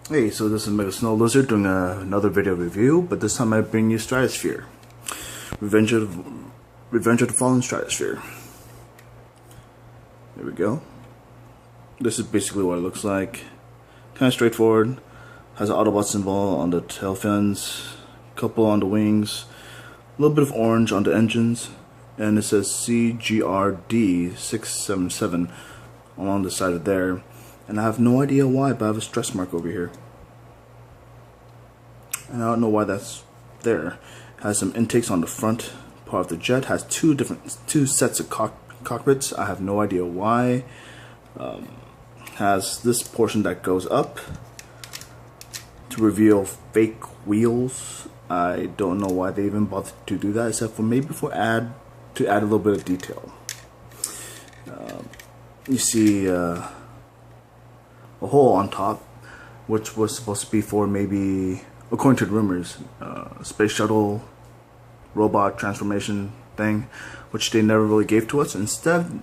Hey, so this is Mega Snow Lizard doing another video review, but this time I bring you Stratosphere. Revenge of the Fallen Stratosphere. There we go. This is basically what it looks like. Kind of straightforward. Has an Autobot symbol on the tail fins, couple on the wings, a little bit of orange on the engines, and it says CGRD 677 along the side of there. And I have no idea why, but I have a stress mark over here. And I don't know why that's there. Has some intakes on the front part of the jet. Has two sets of cockpits. I have no idea why. Has this portion that goes up to reveal fake wheels. I don't know why they even bothered to do that, except for maybe to add a little bit of detail. You see a hole on top, which was supposed to be for maybe, according to the rumors, space shuttle robot transformation thing, which they never really gave to us. Instead,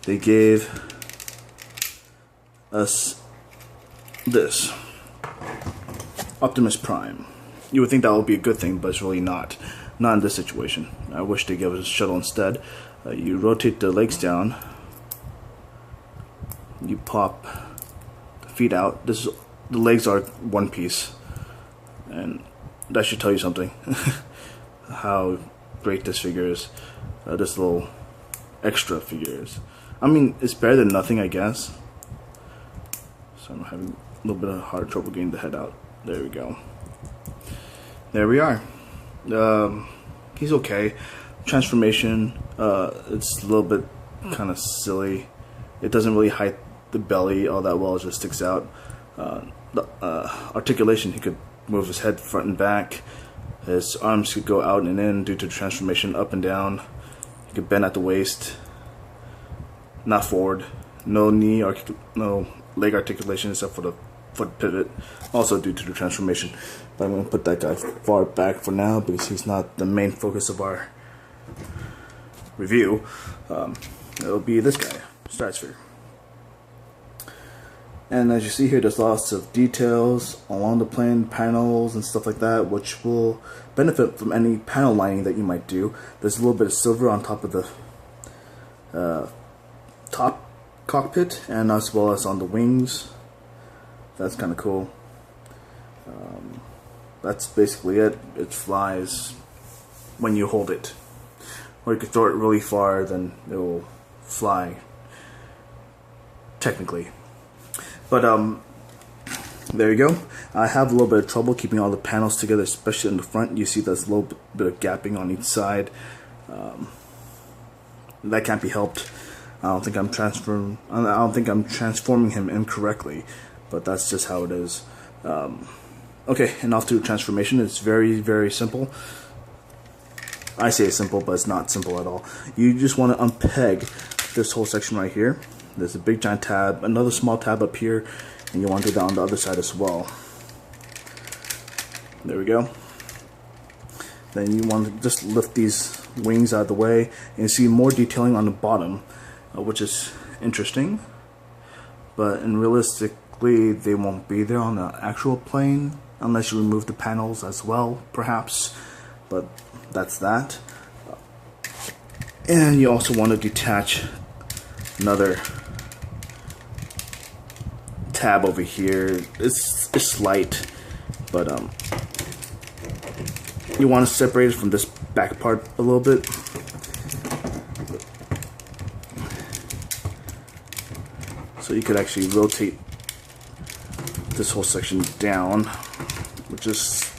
they gave us this Optimus Prime. You would think that would be a good thing, but it's really not. Not in this situation. I wish they gave us a shuttle instead. You rotate the legs down. You pop feet out. The legs are one piece, and that should tell you something. How great this figure is. This little extra figure is. I mean, it's better than nothing, I guess. So I'm having a little bit of hard trouble getting the head out. There we go. There we are. He's okay. Transformation. It's a little bit kind of silly. It doesn't really hide the belly all that well. It just sticks out. The articulation, he could move his head front and back. His arms could go out and in due to transformation, up and down. He could bend at the waist, not forward. No leg articulation except for the foot pivot, also due to the transformation. But I'm going to put that guy far back for now because he's not the main focus of our review. It'll be this guy, Stratosphere. And as you see here, there's lots of details along the plane, panels and stuff like that, which will benefit from any panel lining that you might do. There's a little bit of silver on top of the top cockpit, and as well as on the wings. That's kind of cool. That's basically it. It flies when you hold it. Or you could throw it really far, then it will fly, technically. But there you go. I have a little bit of trouble keeping all the panels together, especially in the front. You see there's a little bit of gapping on each side. That can't be helped. I don't think I'm transforming him incorrectly, but that's just how it is. Okay, and off to transformation. It's very, very simple. I say it's simple, but it's not simple at all. You just want to unpeg this whole section right here. There's a big giant tab, another small tab up here, and you want to do that on the other side as well. There we go. Then you want to just lift these wings out of the way, and you see more detailing on the bottom, which is interesting. But realistically, they won't be there on the actual plane unless you remove the panels as well, perhaps. But that's that. And you also want to detach another tab over here. It's slight, but you want to separate it from this back part a little bit. So you could actually rotate this whole section down, which is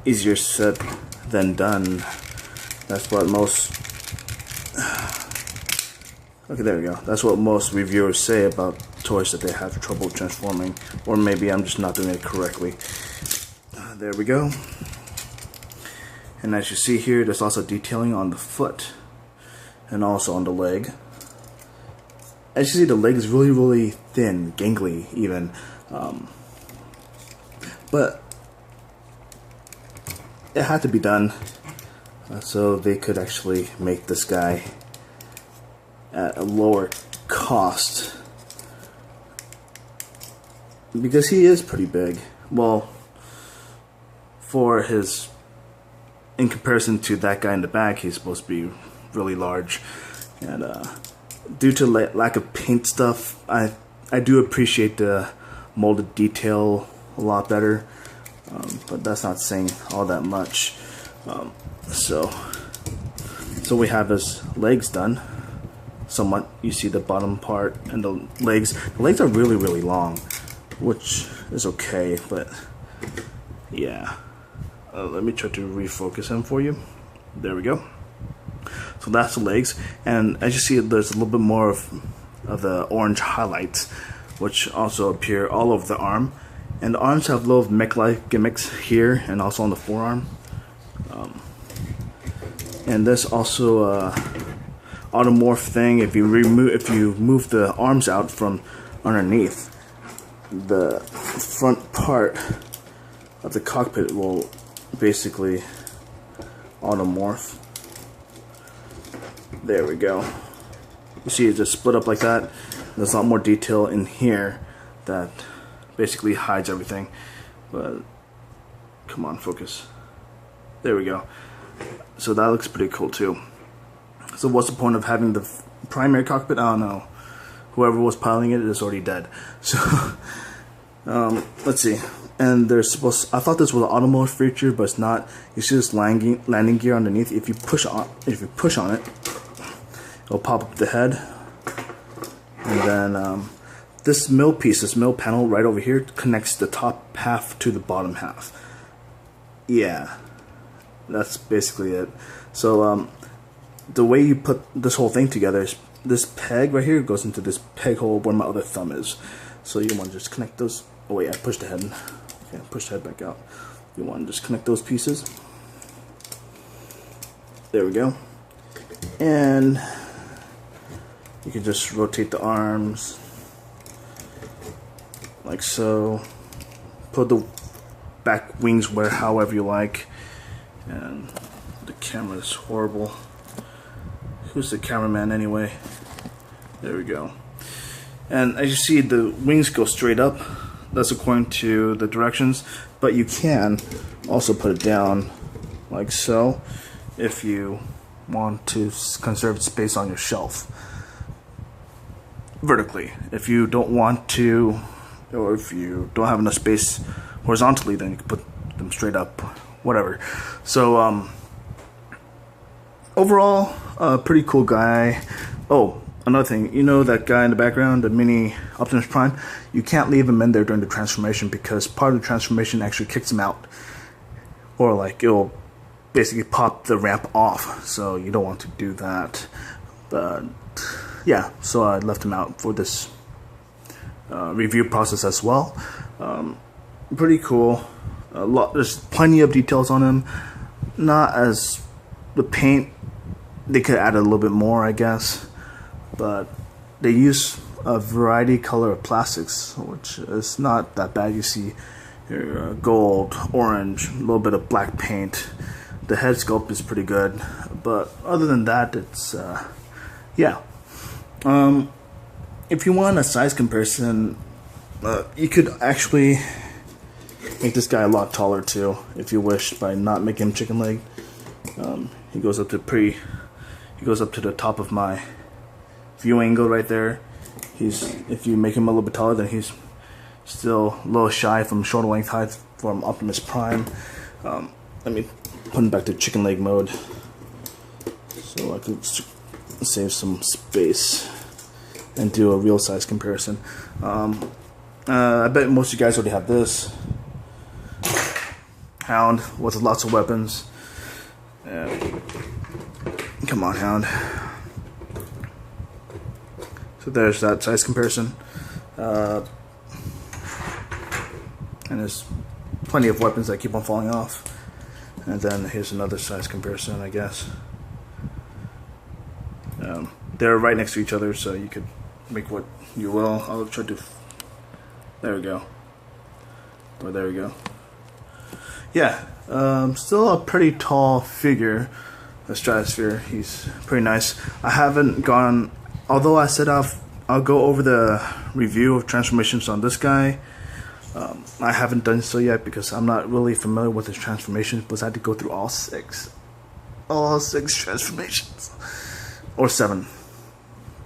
easier said than done. That's what most okay, there we go. That's what most reviewers say about toys that they have trouble transforming, or maybe I'm just not doing it correctly. There we go. And as you see here, there's also detailing on the foot and also on the leg. As you see, the leg is really, really thin, gangly even. But it had to be done, so they could actually make this guy at a lower cost because he is pretty big. Well, for his, in comparison to that guy in the back, he's supposed to be really large. And due to lack of paint stuff, I do appreciate the molded detail a lot better, but that's not saying all that much. So we have his legs done. Somewhat, you see the bottom part and the legs. The legs are really, really long, which is okay, but yeah. Let me try to refocus him for you. There we go. So that's the legs, and as you see, there's a little bit more of the orange highlights, which also appear all over the arm. And the arms have little mech-like gimmicks here and also on the forearm. And this also automorph thing. If you move the arms out from underneath, the front part of the cockpit will basically automorph. There we go. You see it just split up like that. There's a lot more detail in here that basically hides everything. But come on, focus. There we go. So that looks pretty cool too. So what's the point of having the primary cockpit? I don't know. Whoever was piloting it is already dead. So let's see. And there's I thought this was an automotive feature, but it's not. You see this landing gear underneath. If you push on it, it'll pop up the head. And then this middle piece, this middle panel right over here, connects the top half to the bottom half. Yeah, that's basically it. So the way you put this whole thing together is this peg right here goes into this peg hole where my other thumb is. So you want to just connect those. Oh wait, I pushed the head. Okay, push the head back out. You want to just connect those pieces. There we go. And you can just rotate the arms like so. Put the back wings where however you like. And the camera is horrible. Who's the cameraman anyway? There we go. And as you see, the wings go straight up. That's according to the directions, but you can also put it down like so if you want to conserve space on your shelf vertically. If you don't want to, or if you don't have enough space horizontally, then you can put them straight up, whatever. So overall, a pretty cool guy. Oh, another thing, you know that guy in the background, the mini Optimus Prime, you can't leave him in there during the transformation because part of the transformation actually kicks him out. Or like it'll basically pop the ramp off, so you don't want to do that. But yeah, so I left him out for this review process as well. Pretty cool. There's plenty of details on him. Not as the paint, they could add a little bit more, I guess. But they use a variety color of plastics, which is not that bad. You see here, gold, orange, a little bit of black paint. The head sculpt is pretty good, but other than that, it's yeah. If you want a size comparison, you could actually make this guy a lot taller too, if you wish, by not making him chicken leg. He goes up to the top of my view angle right there. If you make him a little bit taller, then he's still a little shy from shoulder length height from Optimus Prime. Let me put him back to chicken leg mode so I can save some space and do a real size comparison. I bet most of you guys already have this Hound with lots of weapons. Come on, Hound. So there's that size comparison. And there's plenty of weapons that keep on falling off. And then here's another size comparison, I guess. They're right next to each other, so you could make what you will. I'll try to... There we go. Or there we go. Yeah, still a pretty tall figure, the Stratosphere. He's pretty nice. I haven't gone... Although I said I'll go over the review of transformations on this guy, I haven't done so yet because I'm not really familiar with his transformations, but I had to go through all six transformations, or 7.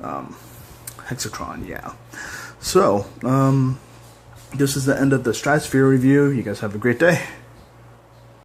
Hexatron, yeah. So, this is the end of the Stratosphere review. You guys have a great day.